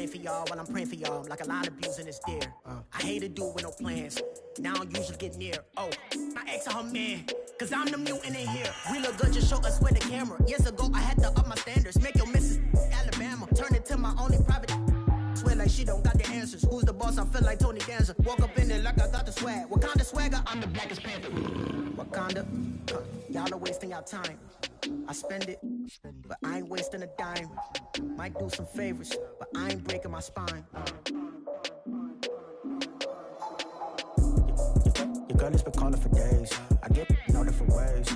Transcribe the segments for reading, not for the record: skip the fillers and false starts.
praying for y'all while I'm praying for y'all. Like a line abusing this deer. I hate a dude with no plans. Now I don't usually get near. Oh, my ex and her man. Cause I'm the mutant in here. We look good, just show us where the camera. Years ago, I had to up my standards. Make your missus Alabama. Turn it to my only private. Swear like she don't got the answers. Who's the boss? I feel like Tony Danza. Walk up in there like I got the swag. Wakanda swagger, I'm the blackest panther. Wakanda, y'all are wasting your time. I spend it, but I ain't wasting a dime. Might do some favors, but I ain't breaking my spine. Your girl has been calling for days. I get all different ways.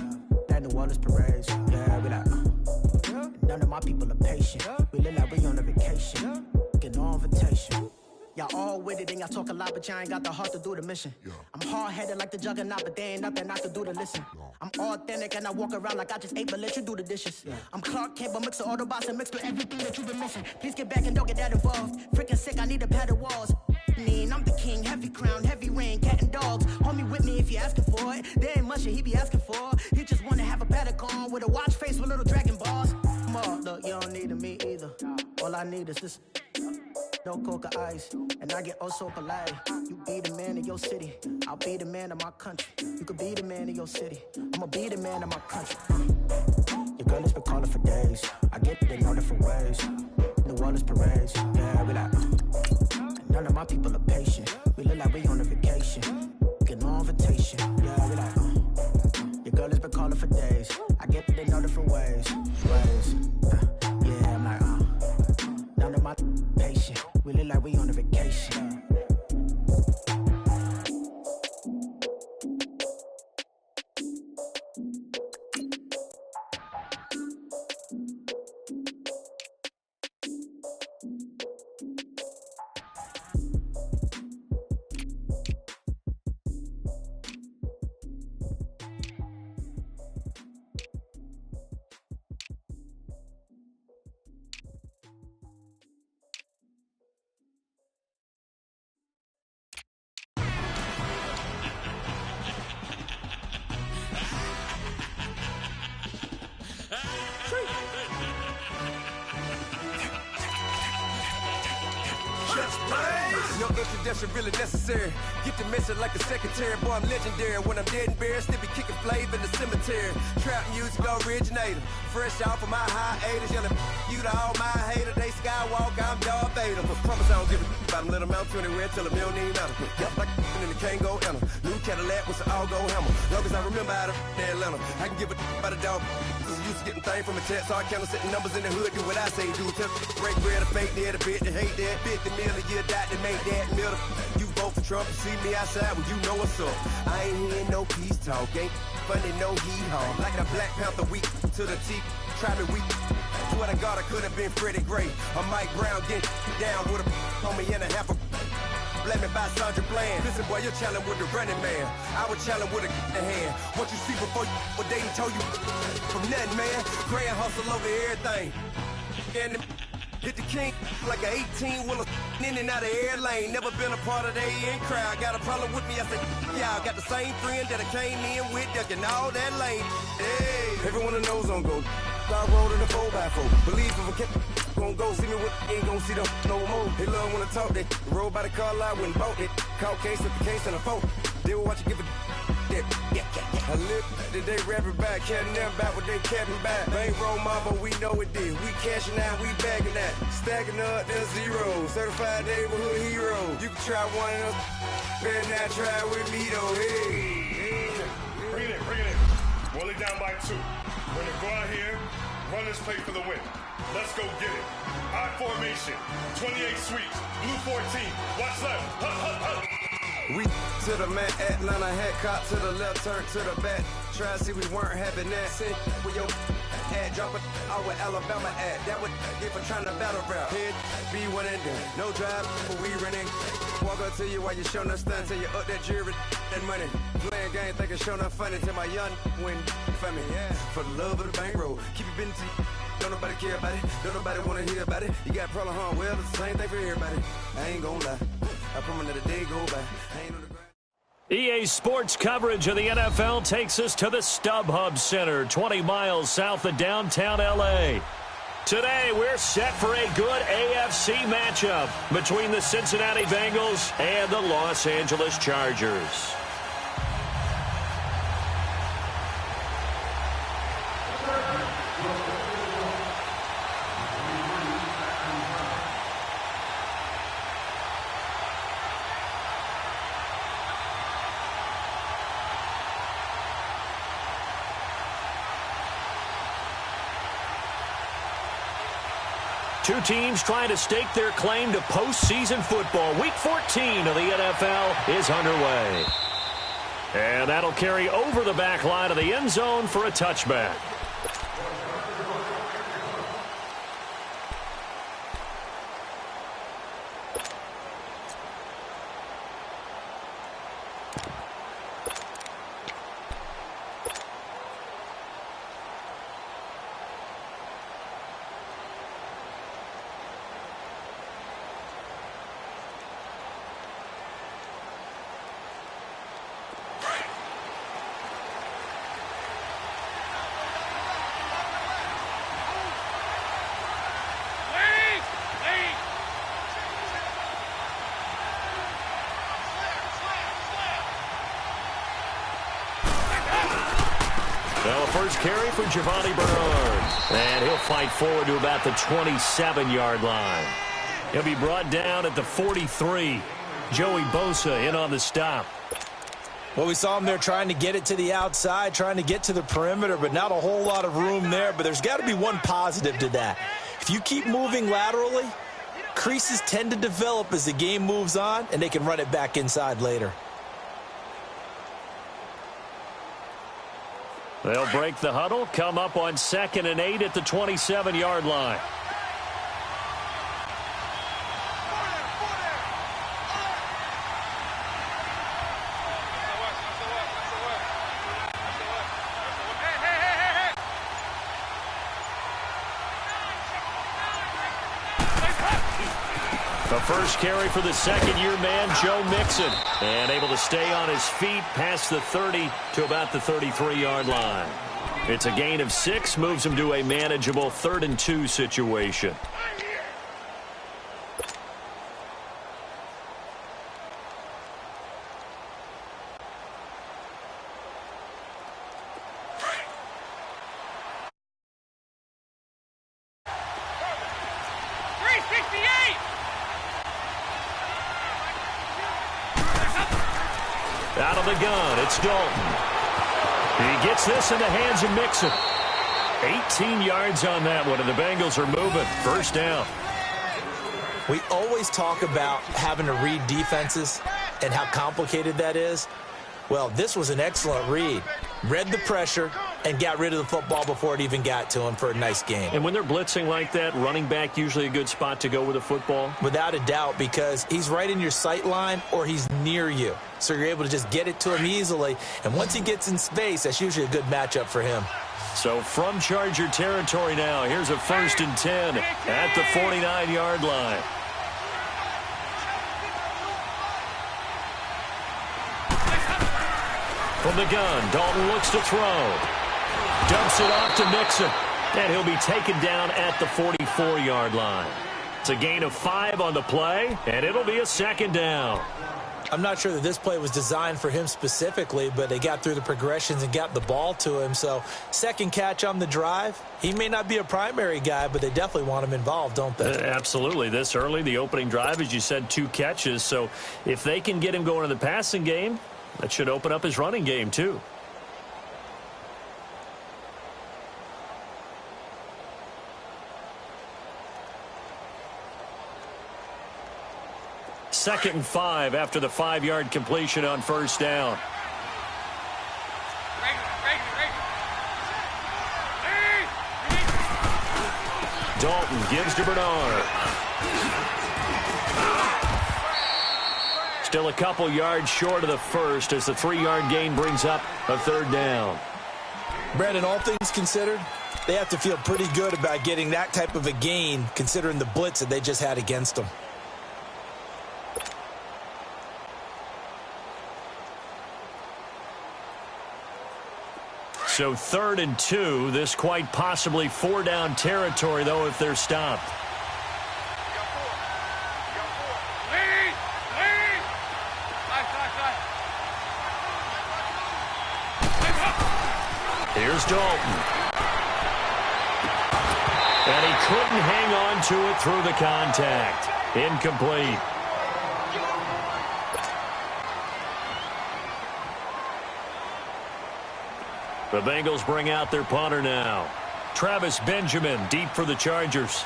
That New Orleans parades. Yeah, we like, none of my people are patient. We look like we on a vacation. Get no invitation. Y'all all with it and y'all talk a lot, but y'all ain't got the heart to do the mission. I'm hard-headed like the juggernaut, but there ain't nothing I can do to listen. I'm authentic and I walk around like I just ate, but let you do the dishes. I'm Clark Kent, but mix the Autobots and mix with everything that you've been missing. Please get back and don't get that involved. Freaking sick, I need a padded walls. I'm the king, heavy crown, heavy rain, cat and dogs. Homie with me if you're asking for it. There ain't much that he be asking for. He just wanna have a paddock on with a watch face with little dragon balls. Look, you don't need me either. All I need is this. No coca ice, and I get oh so polite. You be the man of your city, I'll be the man of my country. You could be the man of your city, I'ma be the man of my country. Your girl has been calling for days. I get it in all different ways. New Orleans parades, yeah, we like. None of my people are patient. We look like we on a vacation. Get no invitation, yeah, we like. Your girl has been calling for days. I get it in all different ways. Yeah, I'm like, none of my patient. We look like we on a vacation. No introduction really necessary. Get the message like a secretary. Boy, I'm legendary. When I'm dead and buried, still be kicking flavor in the cemetery. Trap music originator. Fresh off of my hiatus. Yelling you to all my haters. They skywalk, I'm Darth Vader. But promise I don't give a about them. Let them out to anywhere till them don't even matter. Yep, like and the can't go enter. New Cadillac with an all-go hammer. Long as I remember out of Atlanta, I can give a about a dog. Used to getting things from a text, so I count setting numbers in the hood. Do what I say, do. Tell break bread or fake there, the bit to hate that. 50 million a year, dot to make that middle. You vote for Trump, you see me outside, well, you know what's up. I ain't hearing no peace talk, ain't funny, no hee-haw. Like the Black Panther week to the teeth, try me weak. Swear to God, I could have been Freddie Gray. Or Mike Brown getting down with a homie and a half a. Let me buy Sandra Bland. Listen, boy, you're challenging with the running man. I was challenging with a in hand. What you see before you, what they told you from nothing, man. Grand hustle over everything. And hit the king like an 18-wheeler in and out of air lane. Never been a part of the in crowd. Got a problem with me, I said, y'all got the same friend that I came in with, ducking all that lane. Hey, everyone knows on go. Start rolling the 4x4. Believe if a kid gon' go see me with ain't gon' see them no more. They love when I talk, they roll by the car lot when bought it. Caught case at the case and a phone. They will watch you give a I live today rapping back, catching them back what they capping back. Bankroll mama, we know it did. We cashing out, we bagging that. Stacking up the zeros. Certified neighborhood hero. You can try one of them. Better not try with me though. Hey. Bring it in. Roll it down by 2. We're gonna go out here, run this play for the win. Let's go get it. I formation, 28 sweeps, blue 14. Watch left. We to the man, Atlanta hat cop to the left, turn to the back. Try to see we weren't having that. Sit with your hat, drop it out with Alabama at. That would get for trying to battle rap. Head be one and done. No drive, but we running. Walk up to you while you showing us stunt till you up that jury and money. Playing game, thinking showing up funny till my young win for me. Yeah, for the love of the bankroll. Keep it busy. Don't nobody care about it. Don't nobody wanna hear about it. You got problem, huh? Well, it's the same thing for everybody. I ain't gonna lie. I promise that a day go by. I ain't on the ground. EA Sports coverage of the NFL takes us to the StubHub Center, 20 miles south of downtown L.A. Today, we're set for a good AFC matchup between the Cincinnati Bengals and the Los Angeles Chargers. Two teams trying to stake their claim to postseason football. Week 14 of the NFL is underway. And that'll carry over the back line of the end zone for a touchback. Well, first carry for Giovanni Bernard. And he'll fight forward to about the 27-yard line. He'll be brought down at the 43. Joey Bosa in on the stop. Well, we saw him there trying to get it to the outside, trying to get to the perimeter, but not a whole lot of room there. But there's got to be one positive to that. If you keep moving laterally, creases tend to develop as the game moves on, and they can run it back inside later. They'll break the huddle, come up on 2nd and 8 at the 27-yard line. The first carry for the second-year man, Joe Mixon. And able to stay on his feet past the 30 to about the 33-yard line. It's a gain of 6, moves him to a manageable 3rd and 2 situation. Out of the gun, it's Dalton. He gets this in the hands of Mixon. 18 yards on that one, and the Bengals are moving. First down. We always talk about having to read defenses and how complicated that is. Well, this was an excellent read. Read the pressure and got rid of the football before it even got to him for a nice game. And when they're blitzing like that, running back usually a good spot to go with the football? Without a doubt, because he's right in your sight line or he's near you. So you're able to just get it to him easily. And once he gets in space, that's usually a good matchup for him. So from Charger territory now, here's a 1st and 10 at the 49-yard line. From the gun, Dalton looks to throw. Dumps it off to Mixon. And he'll be taken down at the 44-yard line. It's a gain of 5 on the play, and it'll be a 2nd down. I'm not sure that this play was designed for him specifically, but they got through the progressions and got the ball to him. So, second catch on the drive. He may not be a primary guy, but they definitely want him involved, don't they? Absolutely. This early, the opening drive, as you said, 2 catches. So, if they can get him going in the passing game, that should open up his running game, too. Second and 5 after the 5-yard completion on first down. Dalton gives to Bernard. Still a couple yards short of the first as the 3-yard gain brings up a 3rd down. Brandon, all things considered, they have to feel pretty good about getting that type of a gain considering the blitz that they just had against them. So 3rd and 2. This quite possibly 4-down territory, though, if they're stopped. Here's Dalton. And he couldn't hang on to it through the contact. Incomplete. The Bengals bring out their punter now. Travis Benjamin deep for the Chargers.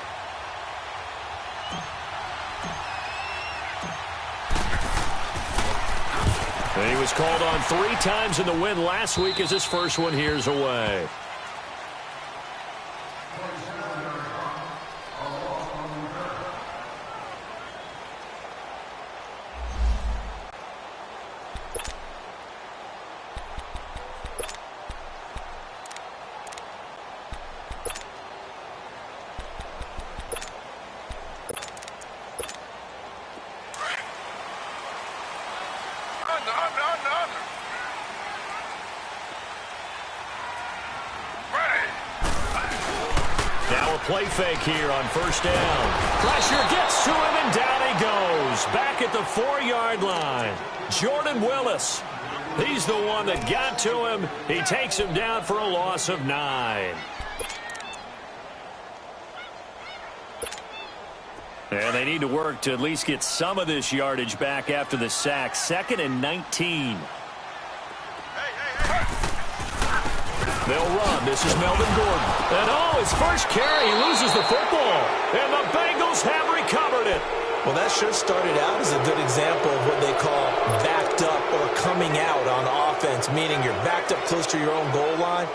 And he was called on 3 times in the win last week as his first one here's away. Play fake here on 1st down. Pressure gets to him, and down he goes. Back at the 4-yard line. Jordan Willis. He's the one that got to him. He takes him down for a loss of 9. And they need to work to at least get some of this yardage back after the sack. 2nd and 19. They'll run. This is Melvin Gordon. And his first carry, he loses the football. And the Bengals have recovered it. Well, that sure started out as a good example of what they call backed up or coming out on offense, meaning you're backed up close to your own goal line.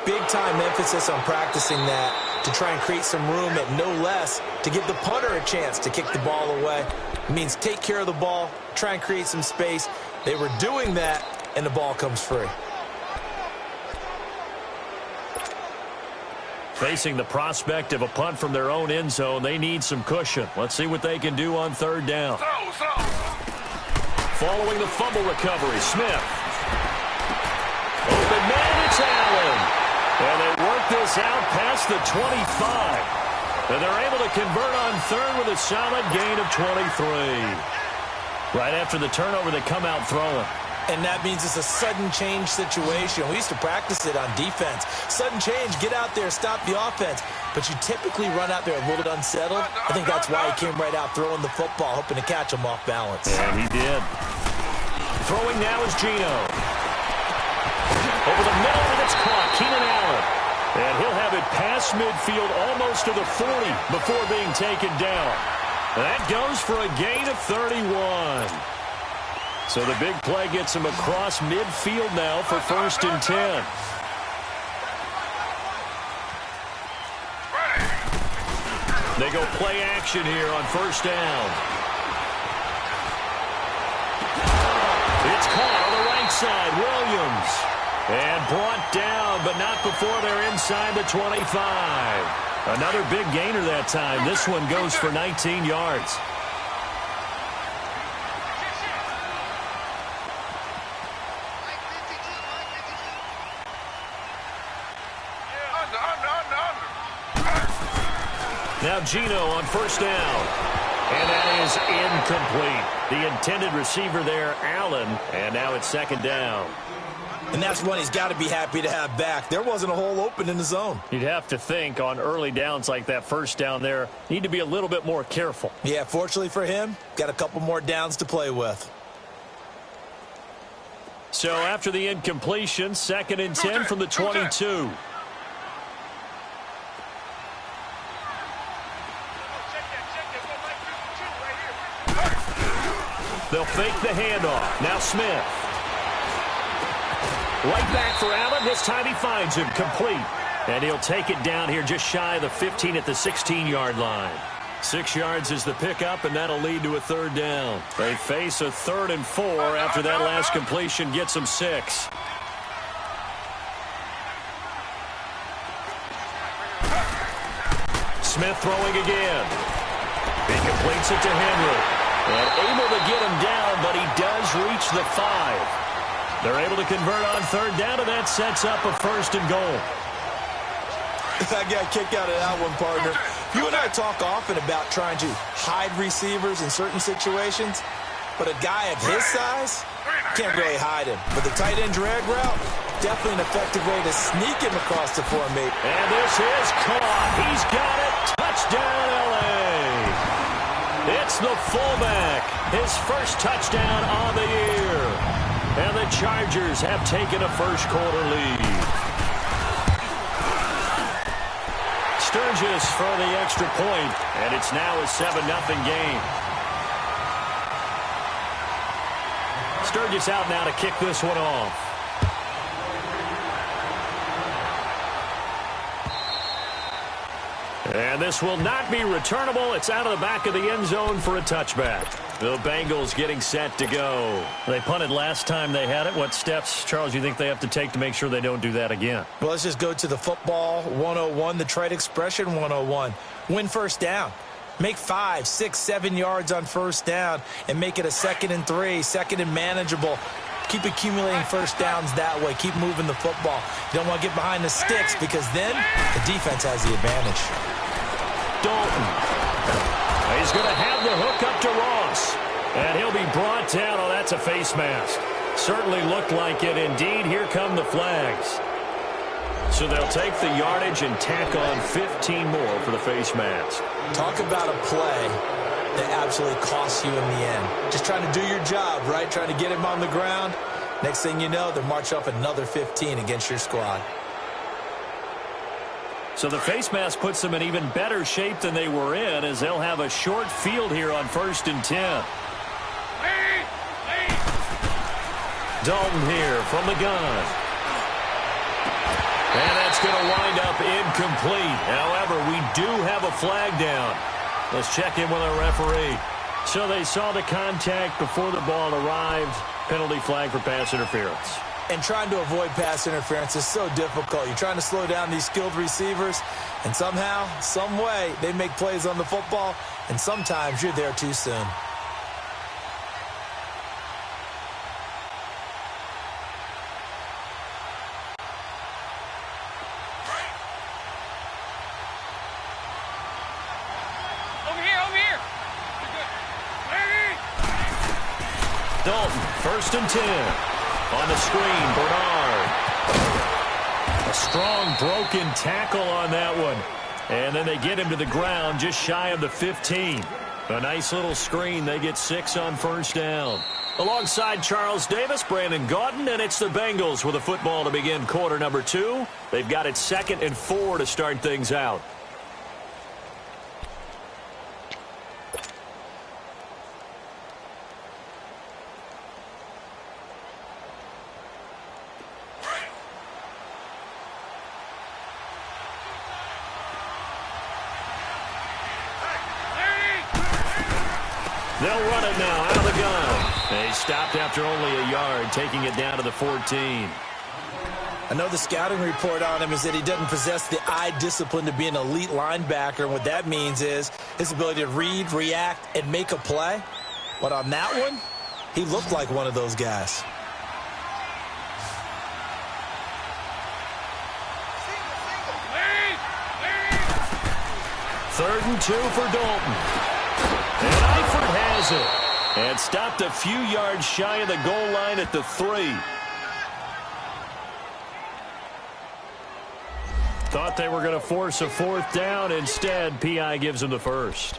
Big-time emphasis on practicing that to try and create some room at no less to give the punter a chance to kick the ball away. It means take care of the ball, try and create some space. They were doing that, and the ball comes free. Facing the prospect of a punt from their own end zone, they need some cushion. Let's see what they can do on 3rd down. Following the fumble recovery, Smith. Open man, it's Allen. And they work this out past the 25. And they're able to convert on 3rd with a solid gain of 23. Right after the turnover, they come out throwing. And that means it's a sudden change situation. We used to practice it on defense. Sudden change, get out there, stop the offense. But you typically run out there a little bit unsettled. I think that's why he came right out throwing the football, hoping to catch him off balance. And he did. Throwing now is Geno. Over the middle, and it's caught. Keenan Allen. And he'll have it past midfield almost to the 40 before being taken down. That goes for a gain of 31. So the big play gets him across midfield now for 1st and 10. They go play action here on 1st down. It's caught on the right side. Williams. And brought down, but not before they're inside the 25. Another big gainer that time. This one goes for 19 yards. Now Geno on 1st down. And that is incomplete. The intended receiver there, Allen. And now it's 2nd down. And that's one he's got to be happy to have back. There wasn't a hole open in the zone. You'd have to think on early downs like that 1st down there, need to be a little bit more careful. Yeah, fortunately for him, got a couple more downs to play with. So after the incompletion, 2nd and 10 from the 22. They'll fake the handoff. Now Smith. Right back for Allen. This time he finds him complete. And he'll take it down here just shy of the 15 at the 16-yard line. 6 yards is the pickup, and that'll lead to a 3rd down. They face a 3rd and 4 after that last completion gets them 6. Smith throwing again. He completes it to Henry. And able to get him down, but he does reach the 5. They're able to convert on third down, and that sets up a 1st and goal. I got a kick out of that one, partner. You and I talk often about trying to hide receivers in certain situations, but a guy of his size can't really hide him. But the tight end drag route, definitely an effective way to sneak him across the formation. And this is caught. He's got it. Touchdown, L.A. It's the fullback. His first touchdown on the year. And the Chargers have taken a first-quarter lead. Sturgis for the extra point, and it's now a 7-0 game. Sturgis out now to kick this one off. And this will not be returnable. It's out of the back of the end zone for a touchback. The Bengals getting set to go. They punted last time they had it. What steps, Charles, you think they have to take to make sure they don't do that again? Well, let's just go to the football 101, the trite expression 101. Win first down. Make 5, 6, 7 yards on first down and make it a 2nd and 3, 2nd and manageable. Keep accumulating first downs that way. Keep moving the football. You don't want to get behind the sticks because then the defense has the advantage. Dalton. He's going to have the hook up to Ross. And he'll be brought down. Oh, that's a face mask. Certainly looked like it. Indeed, here come the flags. So they'll take the yardage and tack on 15 more for the face mask. Talk about a play that absolutely costs you in the end. Just trying to do your job, right? Trying to get him on the ground. Next thing you know, they're marching off another 15 against your squad. So the face mask puts them in even better shape than they were in as they'll have a short field here on 1st and 10. Dalton here from the gun. And that's going to wind up incomplete. However, we do have a flag down. Let's check in with our referee. So they saw the contact before the ball arrived. Penalty flag for pass interference. And trying to avoid pass interference is so difficult. You're trying to slow down these skilled receivers, and somehow, some way, they make plays on the football, and sometimes you're there too soon. Dalton, 1st and 10. On the screen, Bernard. A strong broken tackle on that one. And then they get him to the ground just shy of the 15. A nice little screen. They get 6 on 1st down. Alongside Charles Davis, Brandon Gaudin, and it's the Bengals with a football to begin quarter number 2. They've got it 2nd and 4 to start things out. They'll run it now out of the gun. They stopped after only a yard, taking it down to the 14. I know the scouting report on him is that he doesn't possess the eye discipline to be an elite linebacker. And what that means is his ability to read, react, and make a play. But on that one, he looked like one of those guys. Third and 2 for Dalton. And Eifert has it. And stopped a few yards shy of the goal line at the 3. Thought they were going to force a 4th down. Instead, P.I. gives them the 1st.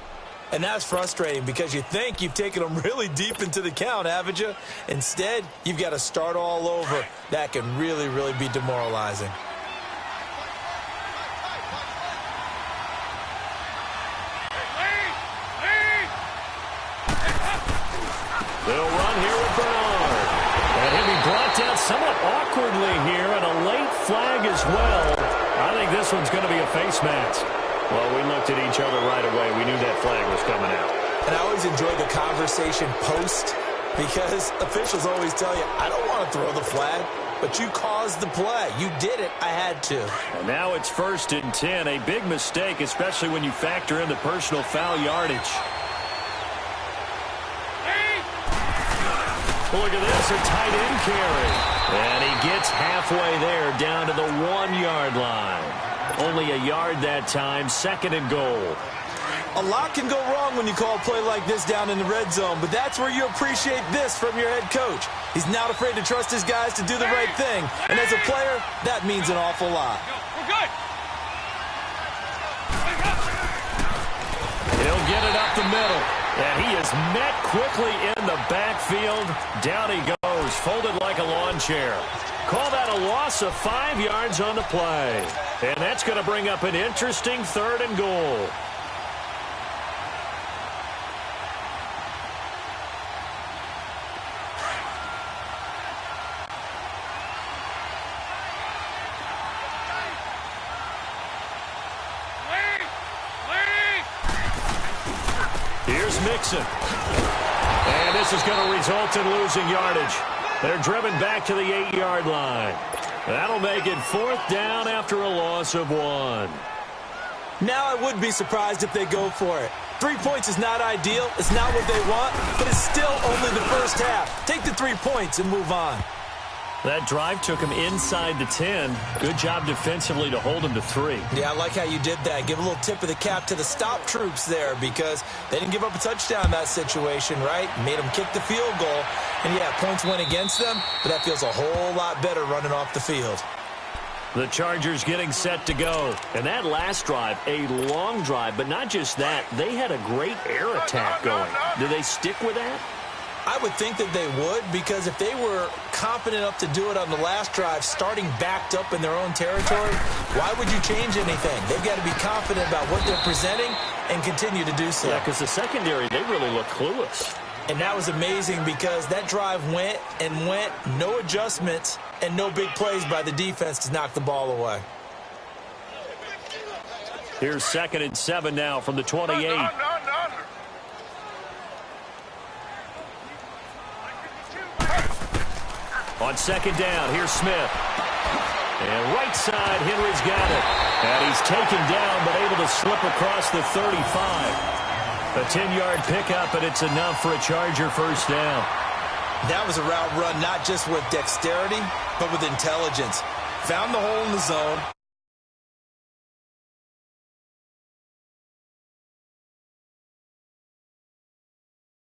And that's frustrating because you think you've taken them really deep into the count, haven't you? Instead, you've got to start all over. That can really, really be demoralizing. They'll run here with Bernard. And he'll be brought down somewhat awkwardly here, and a late flag as well. I think this one's going to be a face mask. Well, we looked at each other right away. We knew that flag was coming out. And I always enjoy the conversation post because officials always tell you, I don't want to throw the flag, but you caused the play. You did it. I had to. And now it's 1st and 10. A big mistake, especially when you factor in the personal foul yardage. Look at this, a tight end carry. And he gets halfway there, down to the 1-yard line. Only a yard that time, 2nd and goal. A lot can go wrong when you call a play like this down in the red zone, but that's where you appreciate this from your head coach. He's not afraid to trust his guys to do the right thing, and as a player, that means an awful lot. We're good. He'll get it up the middle, and he is met quickly in the backfield. Down he goes, folded like a lawn chair. Call that a loss of 5 yards on the play. And that's going to bring up an interesting 3rd and goal. Here's Mixon. And this is going to result in losing yardage. They're driven back to the 8-yard line. That'll make it 4th down after a loss of 1. Now I would be surprised if they go for it. 3 points is not ideal. It's not what they want, but it's still only the first half. Take the 3 points and move on. That drive took him inside the 10. Good job defensively to hold him to 3. Yeah, I like how you did that. Give a little tip of the cap to the stop troops there because they didn't give up a touchdown in that situation, right? Made them kick the field goal. And, yeah, points went against them, but that feels a whole lot better running off the field. The Chargers getting set to go. And that last drive, a long drive, but not just that. They had a great air attack going. Do they stick with that? I would think that they would, because if they were confident enough to do it on the last drive, starting backed up in their own territory, why would you change anything? They've got to be confident about what they're presenting and continue to do so. Yeah, because the secondary, they really look clueless. And that was amazing because that drive went and went, no adjustments, and no big plays by the defense to knock the ball away. Here's 2nd and 7 now from the 28. On 2nd down, here's Smith. And right side, Henry's got it. And he's taken down, but able to slip across the 35. A 10-yard pickup, and it's enough for a Charger first down. That was a route run not just with dexterity, but with intelligence. Found the hole in the zone.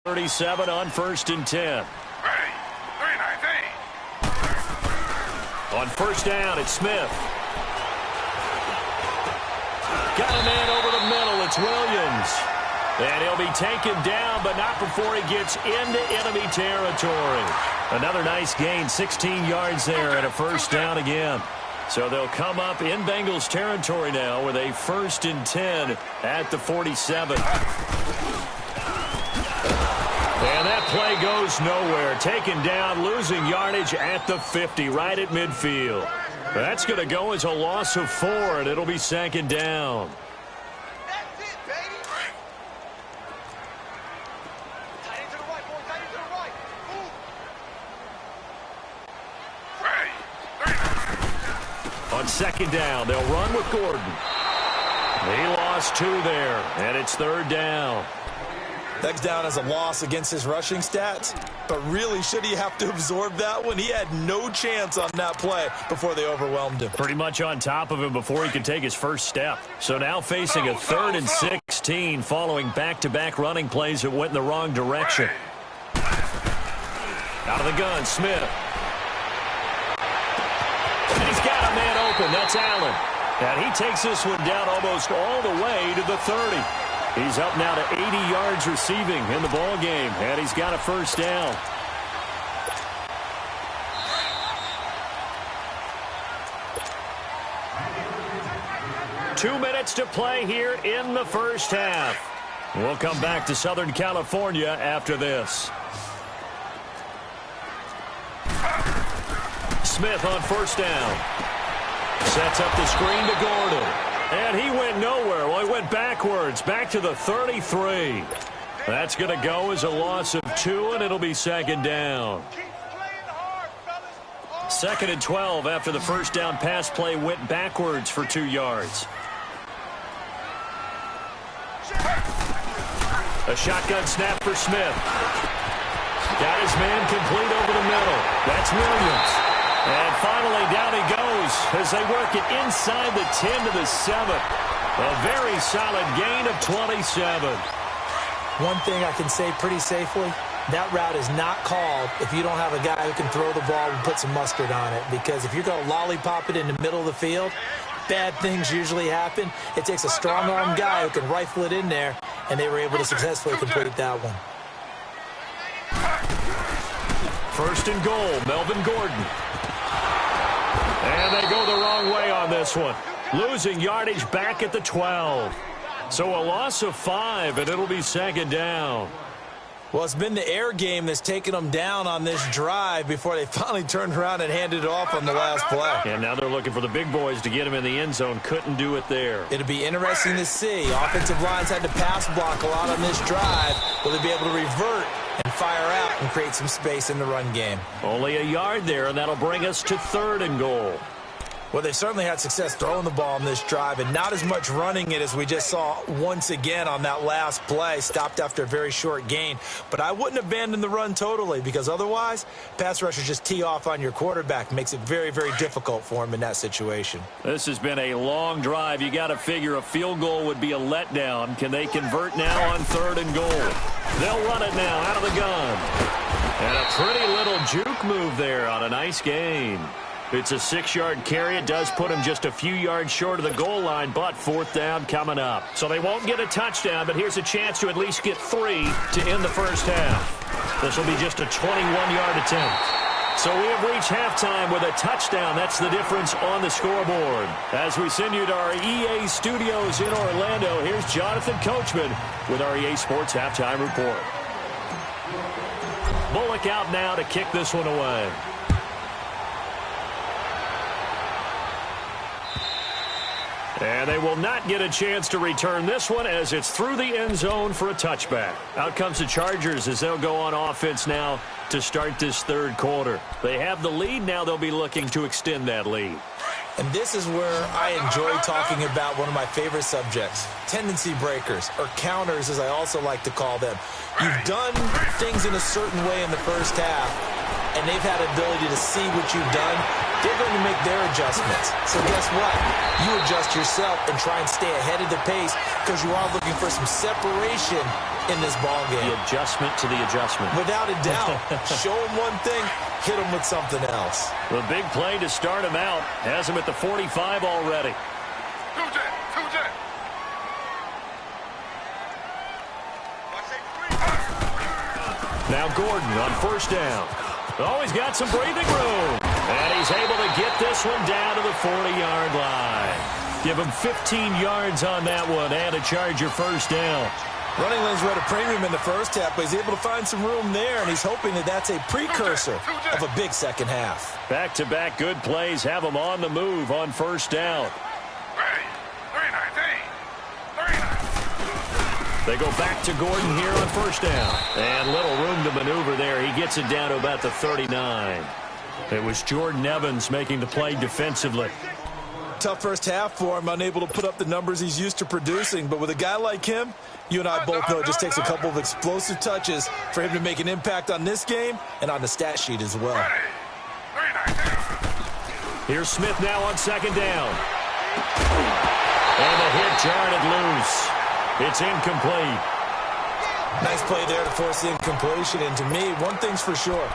.37 on 1st and 10. On 1st down, it's Smith. Got a man over the middle. It's Williams. And he'll be taken down, but not before he gets into enemy territory. Another nice gain, 16 yards there, and a first down again. So they'll come up in Bengals territory now with a 1st and 10 at the 47. And that play goes nowhere. Taken down, losing yardage at the 50, right at midfield. That's going to go as a loss of 4, and it'll be 2nd down. That's it, baby. Tight end to the right, boy. Tight end to the right. Move. On 2nd down, they'll run with Gordon. He lost 2 there, and it's 3rd down. That's down as a loss against his rushing stats, but really, should he have to absorb that one? He had no chance on that play before they overwhelmed him. Pretty much on top of him before he could take his first step. So now facing a 3rd and 16 following back-to-back running plays that went in the wrong direction. Out of the gun, Smith. And he's got a man open. That's Allen. And he takes this one down almost all the way to the 30. He's up now to 80 yards receiving in the ball game, and he's got a first down. Two minutes to play here in the first half. We'll come back to Southern California after this. Smith on 1st down. Sets up the screen to Gordon. And he went nowhere. Well, he went backwards, back to the 33. That's going to go as a loss of 2, and it'll be 2nd down. 2nd and 12 after the first down pass play went backwards for 2 yards. A shotgun snap for Smith. Got his man complete over the middle. That's Williams. And finally, down he goes as they work it inside the 10 to the 7. A very solid gain of 27. One thing I can say pretty safely, that route is not called if you don't have a guy who can throw the ball and put some mustard on it. Because if you're going to lollipop it in the middle of the field, bad things usually happen. It takes a strong-arm guy who can rifle it in there, and they were able to successfully complete that one. First and goal, Melvin Gordon. And they go the wrong way on this one. Losing yardage back at the 12. So a loss of 5, and it'll be second down. Well, it's been the air game that's taken them down on this drive before they finally turned around and handed it off on the last play. And now they're looking for the big boys to get him in the end zone. Couldn't do it there. It'll be interesting to see. Offensive lines had to pass block a lot on this drive. Will they be able to revert and fire out and create some space in the run game? Only a yard there, and that'll bring us to third and goal. Well, they certainly had success throwing the ball on this drive and not as much running it as we just saw once again on that last play. Stopped after a very short gain. But I wouldn't abandon the run totally because otherwise, pass rushers just tee off on your quarterback. Makes it very, very difficult for him in that situation. This has been a long drive. You got to figure a field goal would be a letdown. Can they convert now on third and goal? They'll run it now out of the gun. And a pretty little juke move there on a nice gain. It's a 6-yard carry. It does put him just a few yards short of the goal line, but fourth down coming up. So they won't get a touchdown, but here's a chance to at least get 3 to end the first half. This will be just a 21-yard attempt. So we have reached halftime with a touchdown. That's the difference on the scoreboard. As we send you to our EA studios in Orlando, here's Jonathan Coachman with our EA Sports Halftime Report. Bullock out now to kick this one away. And they will not get a chance to return this one as it's through the end zone for a touchback. Out comes the Chargers as they'll go on offense now to start this third quarter. They have the lead. Now they'll be looking to extend that lead. And this is where I enjoy talking about one of my favorite subjects, tendency breakers, or counters as I also like to call them. You've done things in a certain way in the first half, and they've had ability to see what you've done. They're going to make their adjustments. So guess what? You adjust yourself and try and stay ahead of the pace because you are looking for some separation in this ball game. The adjustment to the adjustment. Without a doubt. Show them one thing, hit them with something else. The big play to start him out has him at the 45 already. Now Gordon on first down. Oh, he's got some breathing room. And he's able to get this one down to the 40-yard line. Give him 15 yards on that one and a Charger first down. Running lanes were at a premium in the first half, but he's able to find some room there, and he's hoping that that's a precursor of a big second half. Back-to-back good plays have him on the move on first down. They go back to Gordon here on first down. And little room to maneuver there. He gets it down to about the 39. It was Jordan Evans making the play defensively. Tough first half for him, unable to put up the numbers he's used to producing. But with a guy like him, you and I both know it just takes a couple of explosive touches for him to make an impact on this game and on the stat sheet as well. Here's Smith now on second down. And the hit jarred it loose. It's incomplete. Nice play there to force the incompletion. And to me, one thing's for sure.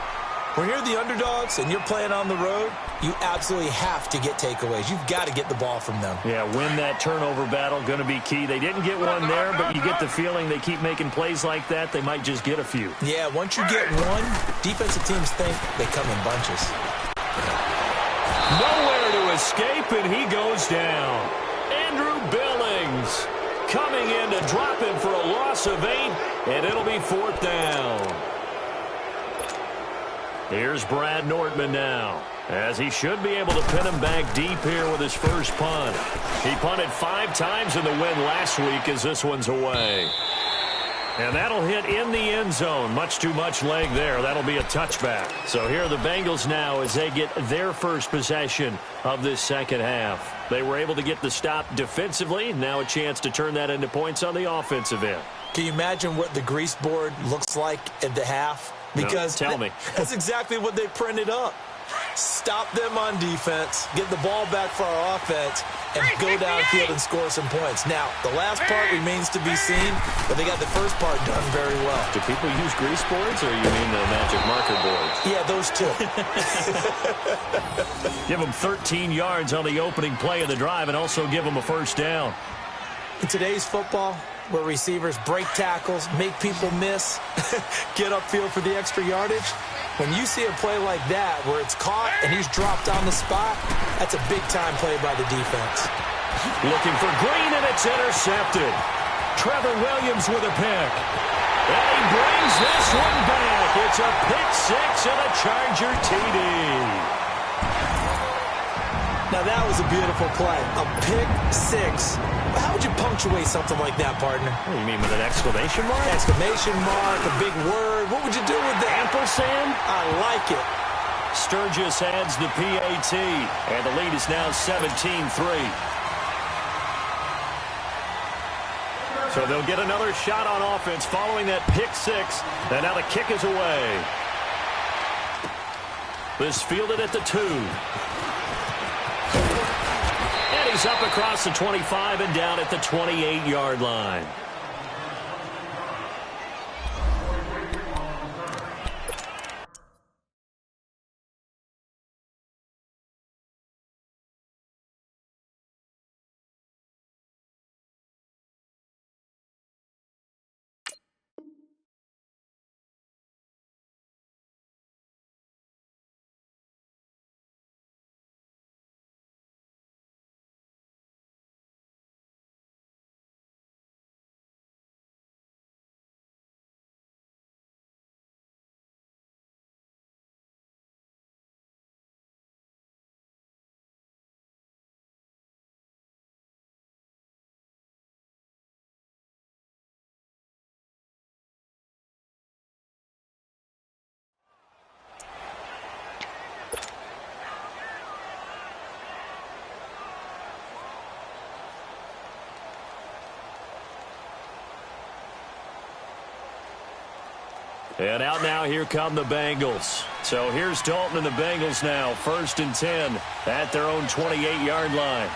When you're the underdogs and you're playing on the road, you absolutely have to get takeaways. You've got to get the ball from them. Yeah, win that turnover battle, going to be key. They didn't get one there, but you get the feeling they keep making plays like that, they might just get a few. Yeah, once you get one, defensive teams think they come in bunches. Nowhere to escape, and he goes down. Andrew Billings coming in to drop him for a loss of 8, and it'll be fourth down. Here's Brad Nortman now, as he should be able to pin him back deep here with his first punt. He punted 5 times in the win last week as this one's away. And that'll hit in the end zone. Much too much leg there. That'll be a touchback. So here are the Bengals now as they get their first possession of this second half. They were able to get the stop defensively. Now a chance to turn that into points on the offensive end. Can you imagine what the grease board looks like at the half? Because no, tell me. That's exactly what they printed up. Stop them on defense, get the ball back for our offense, and go downfield and score some points. Now, the last part remains to be seen, but they got the first part done very well. Do people use grease boards, or you mean the magic marker boards? Yeah, those two. Give them 13 yards on the opening play of the drive and also give them a first down. In today's football, where receivers break tackles, make people miss, get upfield for the extra yardage, when you see a play like that where it's caught and he's dropped on the spot, that's a big-time play by the defense. Looking for Green, and it's intercepted. Trevor Williams with a pick. And he brings this one back. It's a pick six and a Charger TD. Now, that was a beautiful play. A pick six. How would you punctuate something like that, partner? What do you mean, with an exclamation mark? Exclamation mark, a big word. What would you do with that? Ampersand? I like it. Sturgis adds the PAT, and the lead is now 17-3. So they'll get another shot on offense following that pick six, and now the kick is away. This fielded at the 2. And he's up across the 25 and down at the 28-yard line. And out now, here come the Bengals. So here's Dalton and the Bengals now. 1st and 10 at their own 28-yard line.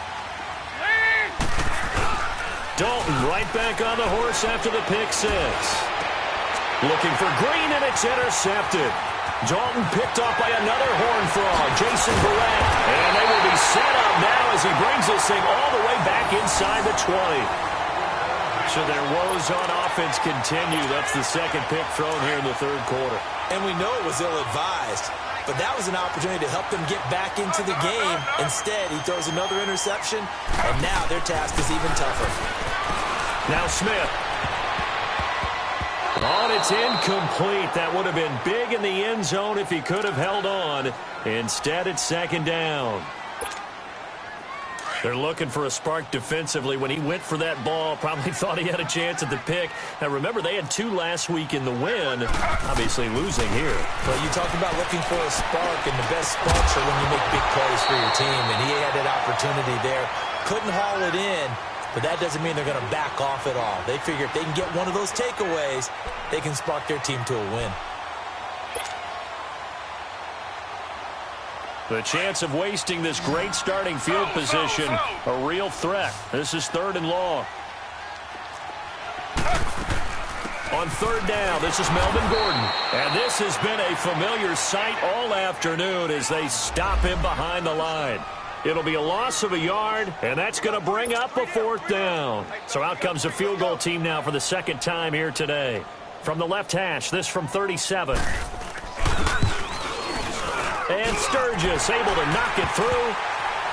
Dalton right back on the horse after the pick six. Looking for Green, and it's intercepted. Dalton picked off by another Horned Frog, Jason Verrett. And they will be set up now as he brings this thing all the way back inside the 20. So their woes on offense continue. That's the second pick thrown here in the third quarter. And we know it was ill-advised, but that was an opportunity to help them get back into the game. Instead, he throws another interception, and now their task is even tougher. Now Smith. Oh, and it's incomplete. That would have been big in the end zone if he could have held on. Instead, it's 2nd down. They're looking for a spark defensively. When he went for that ball, probably thought he had a chance at the pick. Now, remember, they had 2 last week in the win, obviously losing here. Well, you talk about looking for a spark, and the best sparks are when you make big plays for your team, and he had that opportunity there. Couldn't haul it in, but that doesn't mean they're going to back off at all. They figure if they can get one of those takeaways, they can spark their team to a win. The chance of wasting this great starting field position, a real threat. This is 3rd and long. On 3rd down, this is Melvin Gordon. And this has been a familiar sight all afternoon as they stop him behind the line. It'll be a loss of a yard, and that's going to bring up a 4th down. So out comes the field goal team now for the 2nd time here today. From the left hash, this from 37. And Sturgis able to knock it through,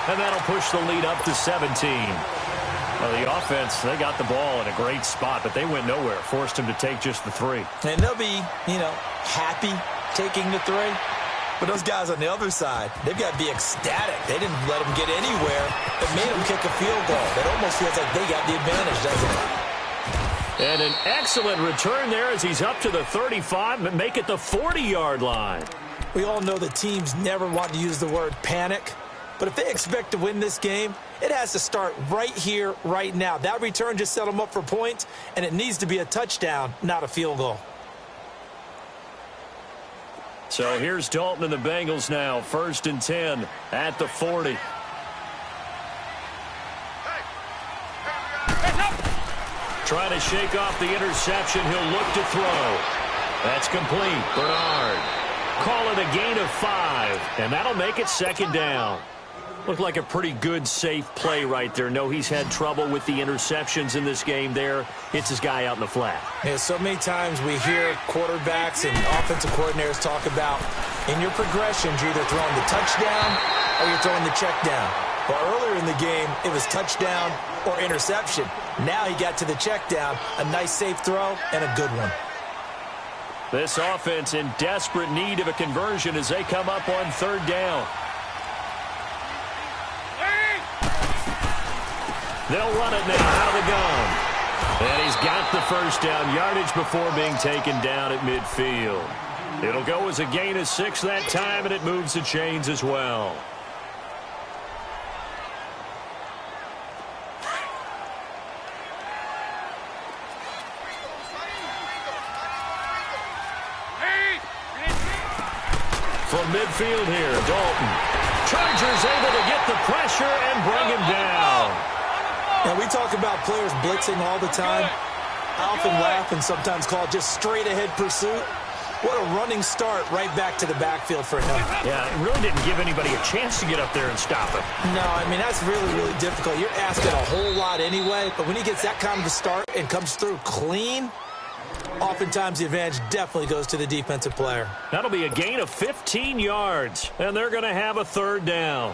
and that'll push the lead up to 17. Well, the offense, they got the ball in a great spot, but they went nowhere. Forced him to take just the 3. And they'll be, happy taking the 3. But those guys on the other side, they've got to be ecstatic. They didn't let them get anywhere. It made them kick a field goal. It almost feels like they got the advantage, doesn't it? And an excellent return there as he's up to the 35 and make it the 40-yard line. We all know that teams never want to use the word panic. But if they expect to win this game, it has to start right here, right now. That return just set them up for points, and it needs to be a touchdown, not a field goal. So here's Dalton and the Bengals now, 1st and 10 at the 40. Trying to shake off the interception. He'll look to throw. That's complete. Bernard. Call it a gain of 5, and that'll make it 2nd down. Looked like a pretty good, safe play right there. No, he's had trouble with the interceptions in this game there. Hits his guy out in the flat. Yeah, so many times we hear quarterbacks and offensive coordinators talk about in your progressions, you're either throwing the touchdown or you're throwing the check down. But earlier in the game, it was touchdown or interception. Now he got to the check down, a nice safe throw, and a good one. This offense in desperate need of a conversion as they come up on 3rd down. They'll run it now out of the gun. And he's got the 1st down yardage before being taken down at midfield. It'll go as a gain of 6 that time, and it moves the chains as well. From midfield here, Dalton. Chargers able to get the pressure and bring him down. And we talk about players blitzing all the time. I often laugh and sometimes call it just straight-ahead pursuit. What a running start right back to the backfield for him. Yeah, it really didn't give anybody a chance to get up there and stop him. No, I mean, that's really, really difficult. You're asking a whole lot anyway, but when he gets that kind of a start and comes through clean, oftentimes the advantage definitely goes to the defensive player. That'll be a gain of 15 yards, and they're going to have a 3rd down.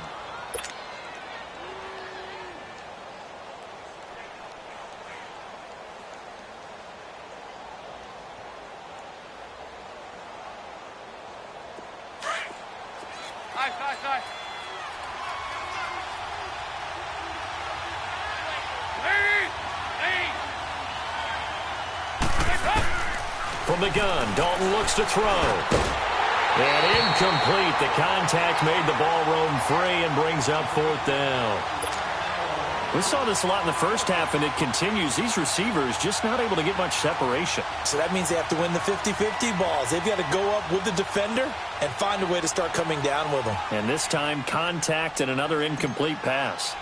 Nice. From the gun, Dalton looks to throw. And incomplete. The contact made the ball roam free and brings up 4th down. We saw this a lot in the first half, and it continues. These receivers just not able to get much separation. So that means they have to win the 50-50 balls. They've got to go up with the defender and find a way to start coming down with them. And this time, contact and another incomplete pass.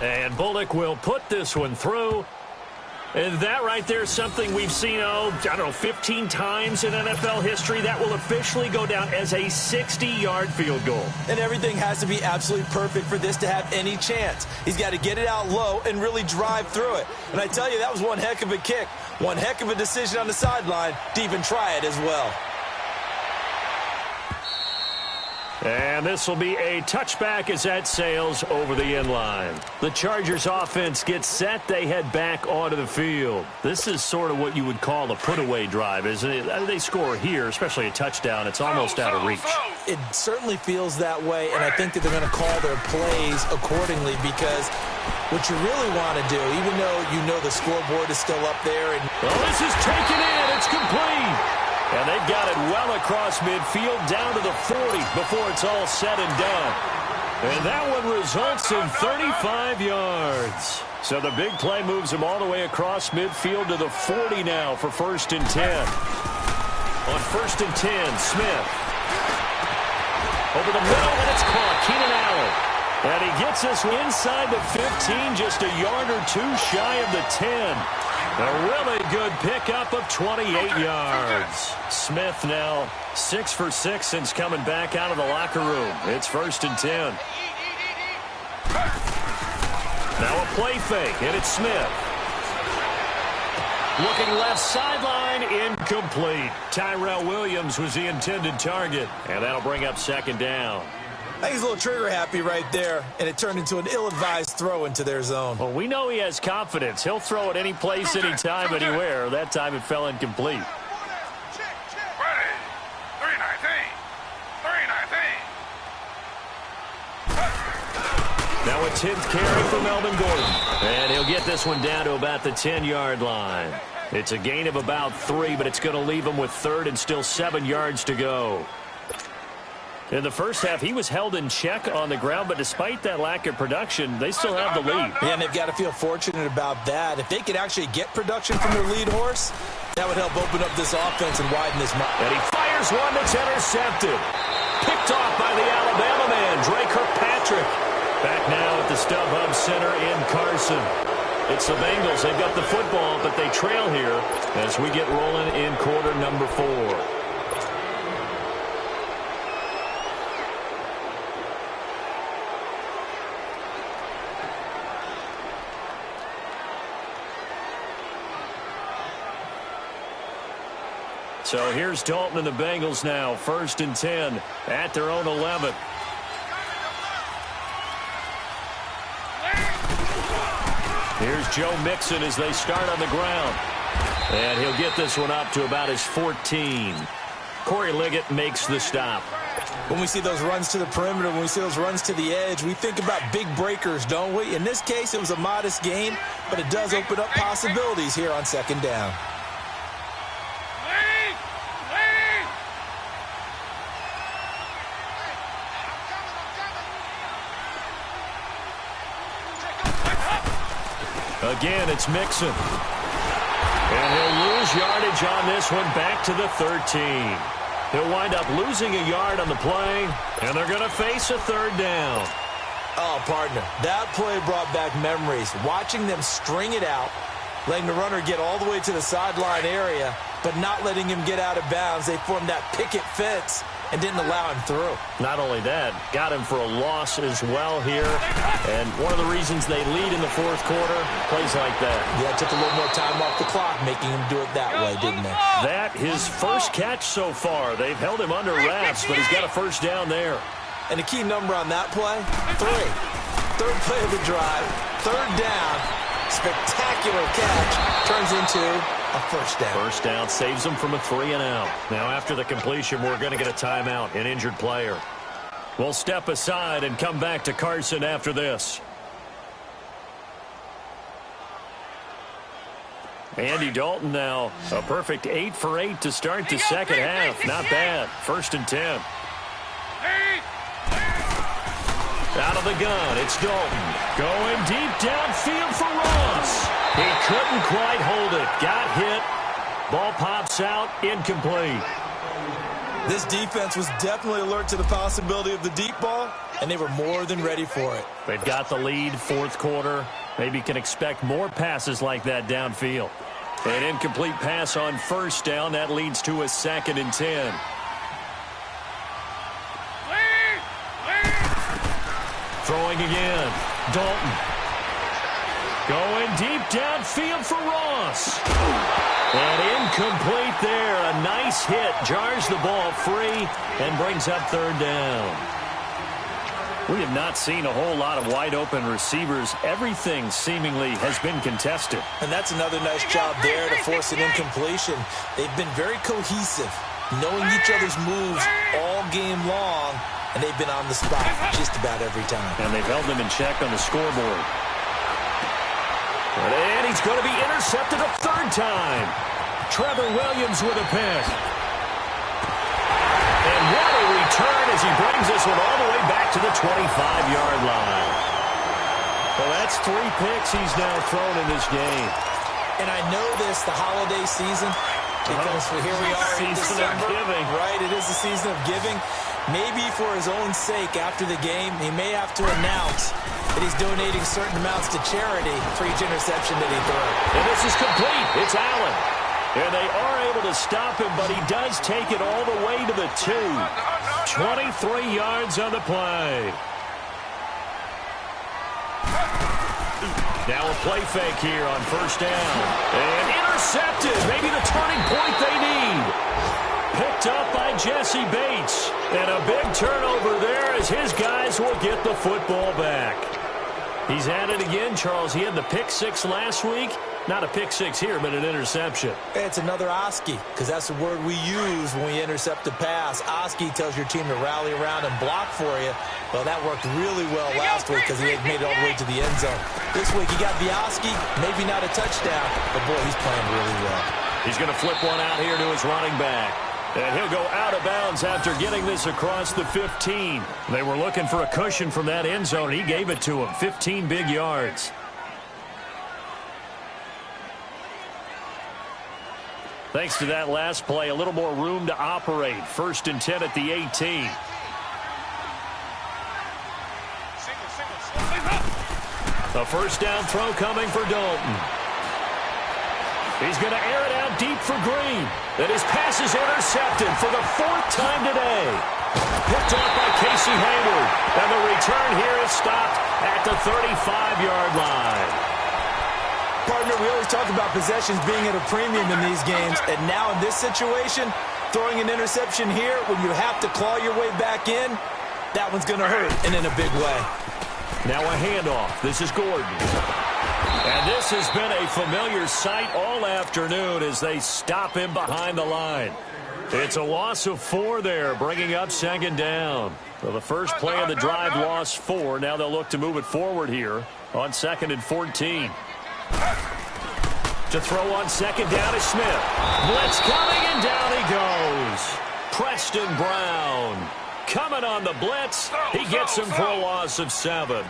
And Bullock will put this one through. And that right there is something we've seen, 15 times in NFL history. That will officially go down as a 60-yard field goal. And everything has to be absolutely perfect for this to have any chance. He's got to get it out low and really drive through it. And I tell you, that was one heck of a kick. One heck of a decision on the sideline to even try it as well. And this will be a touchback as that sails over the end line. The Chargers offense gets set. They head back onto the field. This is sort of what you would call a put-away drive, isn't it? They score here, especially a touchdown. It's almost out of reach. It certainly feels that way, and I think that they're going to call their plays accordingly because what you really want to do, even though you know the scoreboard is still up there. This is taken in. It's complete. And they've got it well across midfield down to the 40 before it's all said and done. And that one results in 35 yards. So the big play moves him all the way across midfield to the 40 now for 1st and 10. On 1st and 10, Smith. Over the middle, and it's caught. Keenan Allen. And he gets us inside the 15, just a yard or two shy of the 10. A really good pickup of 28 yards. Smith now 6 for 6 since coming back out of the locker room. It's 1st and 10. Now a play fake, and it's Smith. Looking left sideline, incomplete. Tyrell Williams was the intended target, and that'll bring up 2nd down. I think he's a little trigger happy right there, and it turned into an ill-advised throw into their zone. Well, we know he has confidence. He'll throw it any place, anytime, anywhere. That time it fell incomplete. Now a 10th carry for Melvin Gordon. And he'll get this one down to about the 10-yard line. It's a gain of about 3, but it's going to leave him with 3rd and still 7 yards to go. In the first half, he was held in check on the ground, but despite that lack of production, they still have the lead. Yeah, and they've got to feel fortunate about that. If they could actually get production from their lead horse, that would help open up this offense and widen this mark. And he fires one that's intercepted. Picked off by the Alabama man, Dre Kirkpatrick. Back now at the StubHub Center in Carson. It's the Bengals. They've got the football, but they trail here as we get rolling in quarter number 4. So here's Dalton and the Bengals now, 1st and 10 at their own 11. Here's Joe Mixon as they start on the ground. And he'll get this one up to about his 14. Corey Liggett makes the stop. When we see those runs to the perimeter, when we see those runs to the edge, we think about big breakers, don't we? In this case, it was a modest gain, but it does open up possibilities here on 2nd down. Again, it's Mixon. And he'll lose yardage on this one back to the 13. He'll wind up losing a yard on the play, and they're going to face a 3rd down. Oh, partner, that play brought back memories. Watching them string it out, letting the runner get all the way to the sideline area, but not letting him get out of bounds. They formed that picket fence and didn't allow him through. Not only that, got him for a loss as well here. And one of the reasons they lead in the 4th quarter, plays like that. Yeah, it took a little more time off the clock, making him do it that way, didn't they? That, his first catch so far. They've held him under wraps, but he's got a 1st down there. And the key number on that play, 3. 3rd play of the drive, 3rd down, spectacular catch, turns into a 1st down. 1st down saves them from a 3-and-out. Now after the completion, we're going to get a timeout, an injured player. We'll step aside and come back to Carson after this. Andy Dalton now a perfect 8 for 8 to start the 2nd half. Not bad. 1st and 10. Out of the gun, it's Dalton. Going deep downfield for Ross. He couldn't quite hold it. Got hit. Ball pops out. Incomplete. This defense was definitely alert to the possibility of the deep ball, and they were more than ready for it. They've got the lead, 4th quarter. Maybe can expect more passes like that downfield. An incomplete pass on 1st down. That leads to a 2nd and 10. Throwing again. Dalton. Going deep downfield for Ross. And incomplete there. A nice hit. Jars the ball free and brings up 3rd down. We have not seen a whole lot of wide-open receivers. Everything seemingly has been contested. And that's another nice job there to force an incompletion. They've been very cohesive, knowing each other's moves all game long, and they've been on the spot just about every time. And they've held them in check on the scoreboard. And he's going to be intercepted a 3rd time. Trevor Williams with a pick. And what a return as he brings this one all the way back to the 25-yard line. Well, that's 3 picks he's now thrown in this game. And I know this, the holiday season, because here we are in December. Giving. Right, it is the season of giving. Maybe for his own sake after the game, he may have to announce that he's donating certain amounts to charity for each interception that he throws. And this is complete. It's Allen. And they are able to stop him, but he does take it all the way to the 2. 23 yards on the play. Now a play fake here on 1st down. And intercepted. Maybe the turning point they need. Picked up by Jesse Bates. And a big turnover there as his guys will get the football back. He's at it again, Charles. He had the pick 6 last week. Not a pick 6 here, but an interception. It's another Oski, because that's the word we use when we intercept a pass. Oski tells your team to rally around and block for you. Well, that worked really well last week because he had made it all the way to the end zone. This week he got the Oski, maybe not a touchdown, but boy, he's playing really well. He's going to flip one out here to his running back. And he'll go out of bounds after getting this across the 15. They were looking for a cushion from that end zone. He gave it to him. 15 big yards. Thanks to that last play, a little more room to operate. 1st and 10 at the 18. A first down throw coming for Dalton. He's going to air it out deep for Green. And his pass is intercepted for the 4th time today. Picked off by Casey Hayward. And the return here is stopped at the 35-yard line. Partner, we always talk about possessions being at a premium in these games. And now in this situation, throwing an interception here when you have to claw your way back in, that one's going to hurt, and in a big way. Now a handoff. This is Gordon. And this has been a familiar sight all afternoon as they stop him behind the line. It's a loss of 4 there, bringing up 2nd down. So the first play of the drive lost 4. Now they'll look to move it forward here on 2nd and 14. To throw on 2nd down is Smith. Blitz coming, and down he goes. Preston Brown coming on the blitz. He gets him for a loss of 7.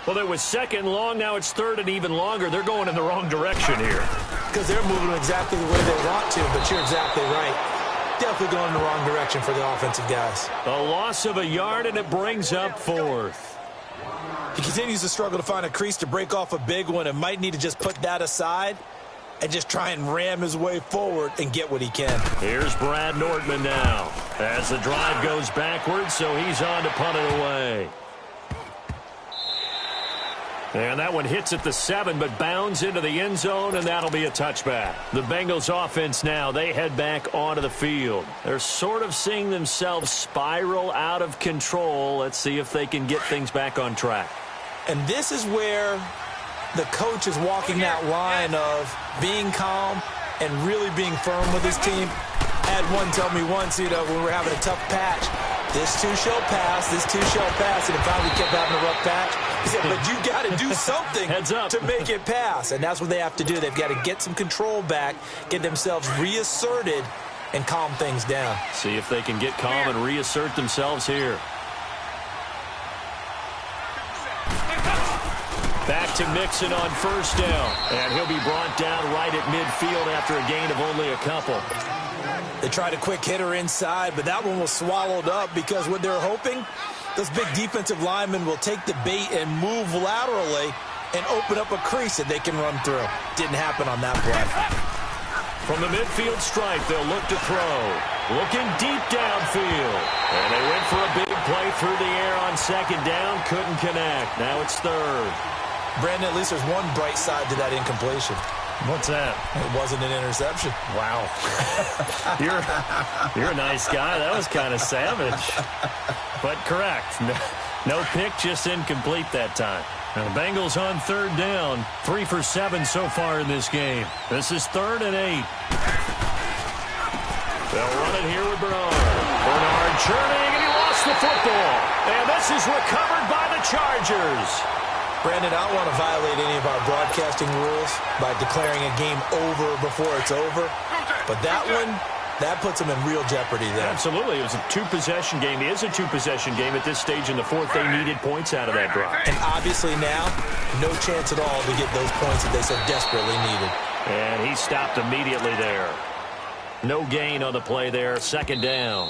Well, it was 2nd long. Now it's 3rd and even longer. They're going in the wrong direction here. Because they're moving exactly the way they want to, but you're exactly right. Definitely going in the wrong direction for the offensive guys. A loss of a yard, and it brings up 4th. He continues to struggle to find a crease to break off a big one and might need to just put that aside and just try and ram his way forward and get what he can. Here's Brad Nordman now as the drive goes backwards, so he's on to punt it away. And that one hits at the 7, but bounds into the end zone, and that'll be a touchback. The Bengals offense now, they head back onto the field. They're sort of seeing themselves spiral out of control. Let's see if they can get things back on track. And this is where the coach is walking that line of being calm and really being firm with his team. I had one tell me once, when we were having a tough patch, this too shall pass, this too shall pass, and it finally kept having a rough patch. He said, but you got to do something to make it pass, and that's what they have to do. They've got to get some control back, get themselves reasserted, and calm things down. See if they can get calm and reassert themselves here. Back to Mixon on 1st down, and he'll be brought down right at midfield after a gain of only a couple. They tried a quick hitter inside, but that one was swallowed up because what they're hoping, those big defensive linemen will take the bait and move laterally and open up a crease that they can run through. Didn't happen on that play. From the midfield stripe, they'll look to throw. Looking deep downfield. And they went for a big play through the air on 2nd down. Couldn't connect. Now it's 3rd. Brandon, at least there's one bright side to that incompletion. What's that? It wasn't an interception. Wow. You're a nice guy. That was kind of savage. But correct. No pick, just incomplete that time. Now the Bengals on 3rd down. 3 for 7 so far in this game. This is 3rd and 8. They'll run it here with Bernard. Bernard churning, and he lost the football. And this is recovered by the Chargers. Brandon, I don't want to violate any of our broadcasting rules by declaring a game over before it's over. But that one, that puts them in real jeopardy there. Absolutely. It was a 2-possession game. It is a 2-possession game at this stage in the 4th. They needed points out of that drive. And obviously now, no chance at all to get those points that they so desperately needed. And he stopped immediately there. No gain on the play there. 2nd down.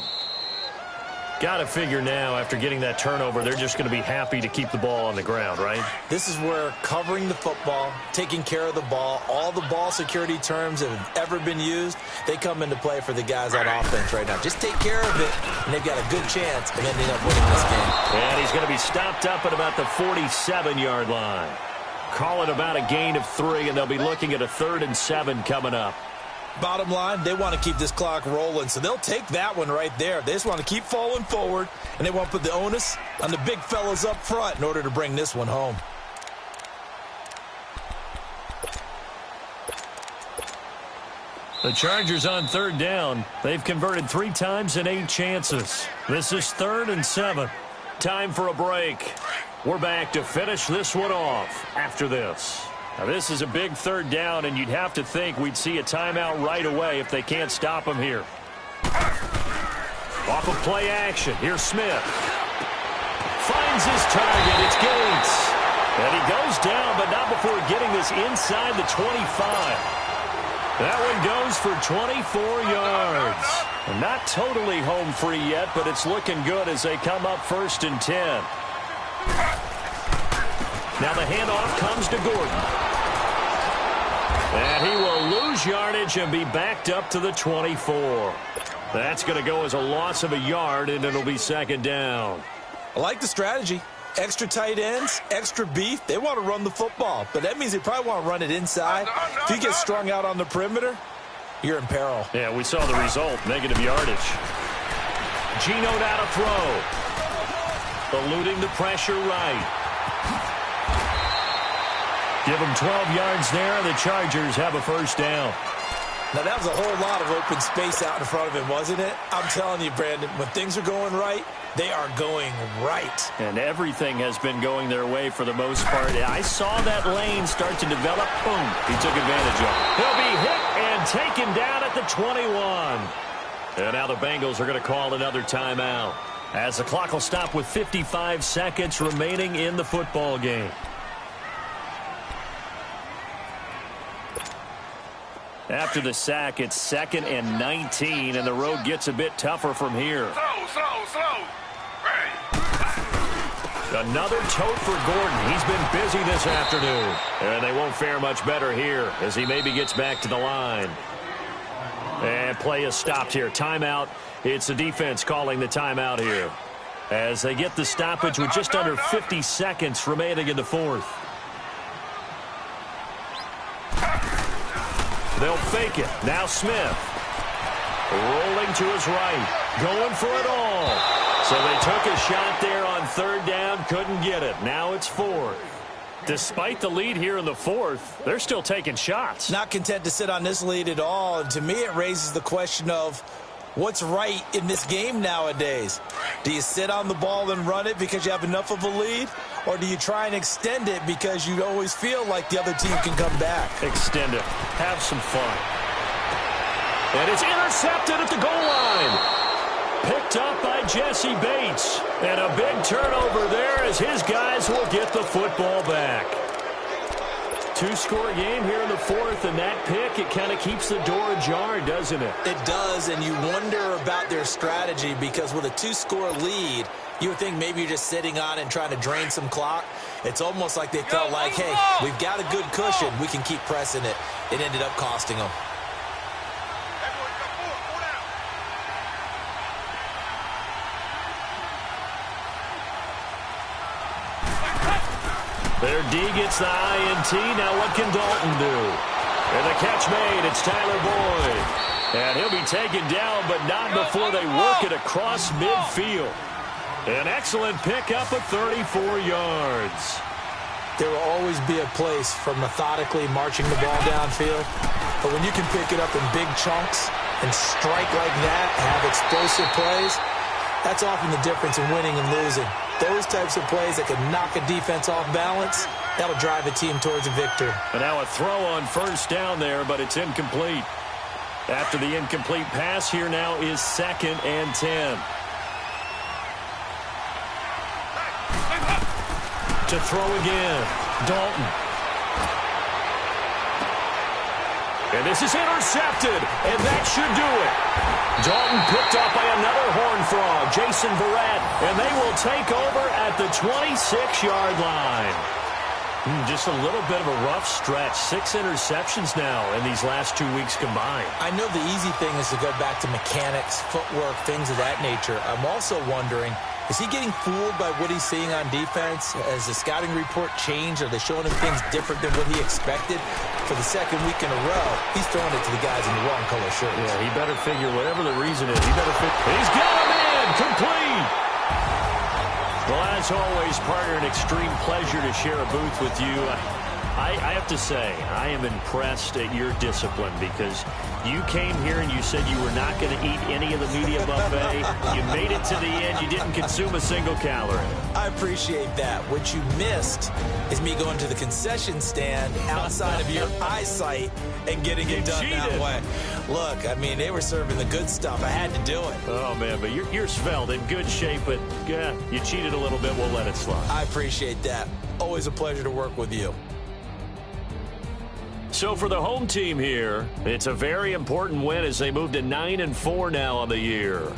Got to figure now, after getting that turnover, they're just going to be happy to keep the ball on the ground, right? This is where covering the football, taking care of the ball, all the ball security terms that have ever been used, they come into play for the guys on offense right now. Just take care of it, and they've got a good chance of ending up winning this game. And he's going to be stopped up at about the 47-yard line. Call it about a gain of 3, and they'll be looking at a 3rd and 7 coming up. Bottom line, they want to keep this clock rolling, so they'll take that one right there. They just want to keep falling forward, and they want to put the onus on the big fellas up front in order to bring this one home. The Chargers on 3rd down. They've converted 3 times in 8 chances. This is 3rd and 7. Time for a break. We're back to finish this one off after this. Now, this is a big 3rd down, and you'd have to think we'd see a timeout right away if they can't stop them here. Off of play action, here's Smith. Finds his target, it's Gates. And he goes down, but not before getting this inside the 25. That one goes for 24 yards. And not totally home free yet, but it's looking good as they come up 1st and 10. Now the handoff comes to Gordon. And he will lose yardage and be backed up to the 24. That's going to go as a loss of a yard, and it'll be 2nd down. I like the strategy. Extra tight ends, extra beef. They want to run the football, but that means they probably want to run it inside. If you get strung out on the perimeter, you're in peril. Yeah, we saw the result, negative yardage. Geno down to throw. Eluding the pressure right. Give them 12 yards there. The Chargers have a 1st down. Now, that was a whole lot of open space out in front of him, wasn't it? I'm telling you, Brandon, when things are going right, they are going right. And everything has been going their way for the most part. I saw that lane start to develop. Boom. He took advantage of it. He'll be hit and taken down at the 21. And now the Bengals are going to call another timeout, as the clock will stop with 55 seconds remaining in the football game. After the sack, it's 2nd and 19, and the road gets a bit tougher from here. Slow. Another tote for Gordon. He's been busy this afternoon. And they won't fare much better here as he maybe gets back to the line. And play is stopped here. Timeout. It's the defense calling the timeout here, as they get the stoppage with just under 50 seconds remaining in the 4th. They'll fake it. Now Smith. Rolling to his right. Going for it all. So they took a shot there on 3rd down. Couldn't get it. Now it's 4th. Despite the lead here in the 4th, they're still taking shots. Not content to sit on this lead at all. And to me, it raises the question of what's right in this game nowadays. Do you sit on the ball and run it because you have enough of a lead? Or do you try and extend it because you always feel like the other team can come back? Extend it. Have some fun. And it's intercepted at the goal line. Picked up by Jesse Bates. And a big turnover there as his guys will get the football back. 2-score game here in the 4th, and that pick, it kind of keeps the door ajar, doesn't it? It does, and you wonder about their strategy because with a 2-score lead, you would think maybe you're just sitting on it and trying to drain some clock. It's almost like they felt like, hey, we've got a good cushion. We can keep pressing it. It ended up costing them. Their D gets the INT. Now what can Dalton do? And the catch made. It's Tyler Boyd. And he'll be taken down, but not before they work it across midfield. An excellent pickup of 34 yards. There will always be a place for methodically marching the ball downfield. But when you can pick it up in big chunks and strike like that, have explosive plays, that's often the difference in winning and losing. Those types of plays that can knock a defense off balance, that'll drive a team towards a victory. And now a throw on 1st down there, but it's incomplete. After the incomplete pass, here now is 2nd and 10. To throw again, Dalton. And this is intercepted, and that should do it. Dalton picked up by another Horned Frog, Jason Verrett, and they will take over at the 26-yard line. Just a little bit of a rough stretch. 6 interceptions now in these last 2 weeks combined. I know the easy thing is to go back to mechanics, footwork, things of that nature. I'm also wondering, is he getting fooled by what he's seeing on defense? Has the scouting report changed? Are they showing him things different than what he expected? For the 2nd week in a row, he's throwing it to the guys in the wrong color shirts. Yeah, he better figure whatever the reason is. He better figure. He's got him in! Complete! Well, as always, partner, an extreme pleasure to share a booth with you. I have to say, I am impressed at your discipline because you came here and you said you were not going to eat any of the media buffet. You made it to the end. You didn't consume a single calorie. I appreciate that. What you missed is me going to the concession stand outside of your eyesight and getting it done that way. Look, I mean, they were serving the good stuff. I had to do it. Oh, man, but you're svelte, in good shape, but you cheated a little bit. We'll let it slide. I appreciate that. Always a pleasure to work with you. So for the home team here, it's a very important win as they move to 9-4 now on the year.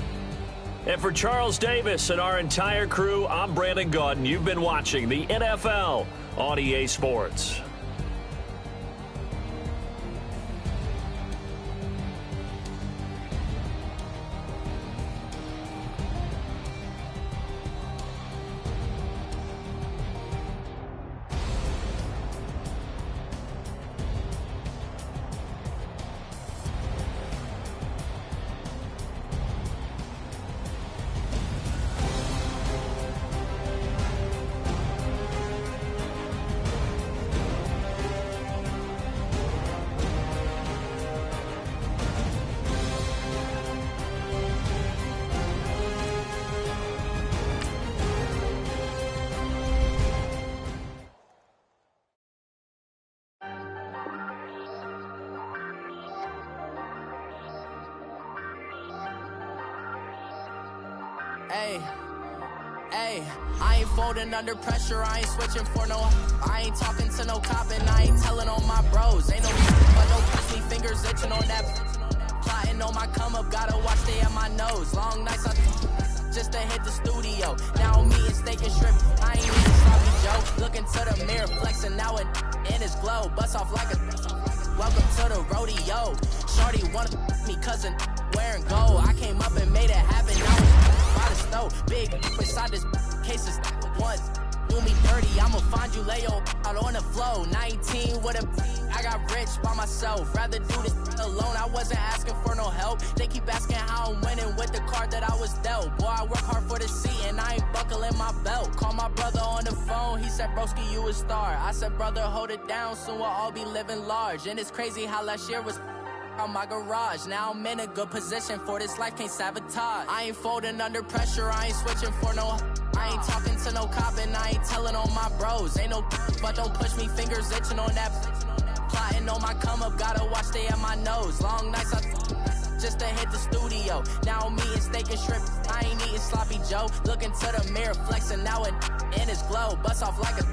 And for Charles Davis and our entire crew, I'm Brandon Gaudin. You've been watching the NFL on EA Sports. I ain't folding under pressure, I ain't switching for no. I ain't talking to no cop and I ain't telling on my bros. Ain't no but don't push me, fingers itching on that. Plotting on my come up, gotta watch stay at my nose. Long nights just to hit the studio. Now me and steak and shrimp, I ain't even sloppy Joe. Looking to the mirror, flexing now it in his glow. Bust off like a welcome to the rodeo. Shorty wanna me cousin wearing gold. I came up and made it happen, now it's by the stove. Big inside this cases once. Do me dirty, I'ma find you lay out on the flow. 19 with a I got rich by myself. Rather do this alone, I wasn't asking for no help. They keep asking how I'm winning with the card that I was dealt. Boy, I work hard for the seat and I ain't buckling my belt. Call my brother on the phone, he said, broski, you a star. I said, brother, hold it down, soon we'll all be living large. And it's crazy how last year was on my garage. Now I'm in a good position for this life, can't sabotage. I ain't folding under pressure, I ain't switching for no. I ain't talking to no cop and I ain't telling on my bros. Ain't no but don't push me, fingers itching on that. Plotting on my come up, gotta watch stay at my nose. Long nights just to hit the studio. Now I'm eating steak and shrimp, I ain't eating sloppy Joe. Looking to the mirror, flexing now it in his glow. Bust off like a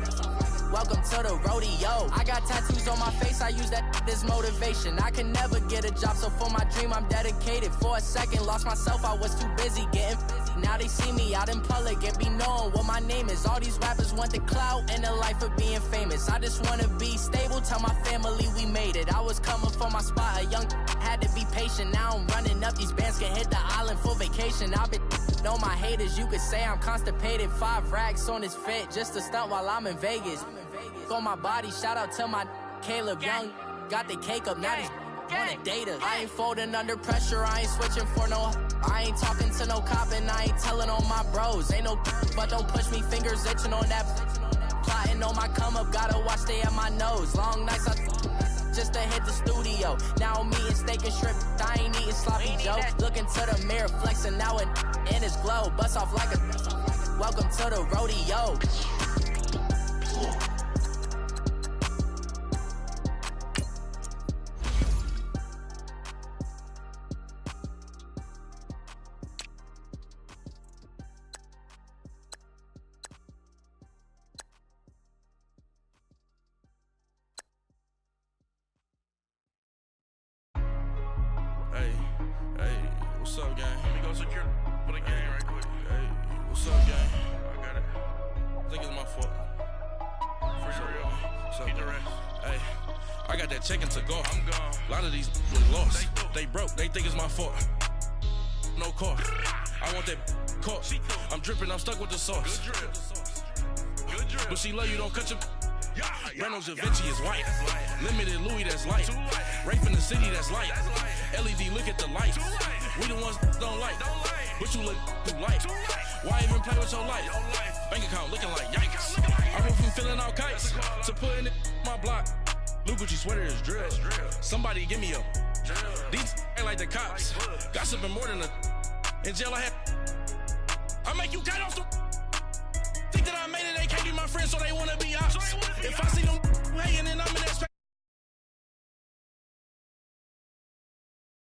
welcome to the rodeo. I got tattoos on my face, I use that as motivation. I can never get a job, so for my dream I'm dedicated. For a second, lost myself, I was too busy getting busy. Now they see me out in public and be knowing what my name is. All these rappers want the clout and the life of being famous. I just wanna be stable, tell my family we made it. I was coming for my spot, a young had to be patient. Now I'm running up, these bands can hit the island for vacation. I've been on my haters, you could say I'm constipated. 5 racks on his fit, just to stunt while I'm in Vegas. On my body, shout out to my Caleb Young. Got the cake up, now these wanna date us. I ain't folding under pressure, I ain't switching for no. I ain't talking to no cop and I ain't telling on my bros. Ain't no but don't push me, fingers itching on that. Plotting on my come up, gotta watch stay at my nose. Long nights just to hit the studio. Now I'm eating steak and shrimp, I ain't eating sloppy Joe. Looking to the mirror, flexing now it in his glow. Bust off like a welcome to the rodeo. What's up, gang? Let me go secure for the game right quick. Hey, what's up, gang? I got it. I think it's my fault. For real. What's up, keep the rest. Hey, I got that chicken to go. I'm gone. A lot of these was lost. They broke. They think it's my fault. No cost. I want that caught. I'm dripping. I'm stuck with the sauce. Good drip. Good drip. But she love you. Don't cut your. Reynolds Da Vinci is white. Limited Louis, that's light. Rape in the city, that's light. LED, look at the light. We the ones don't like. But you look too light. Why even play with your life? Bank account looking like yikes. I went from feeling all called kites. To put in my block. Blue Gucci sweater is drill. Somebody give me a. These ain't like the cops. Gossiping more than a. In jail I had. I make you cut off the. Think that I made it, they can't be my friends, so they wanna be ops. If I see them hating, then I'm in that space.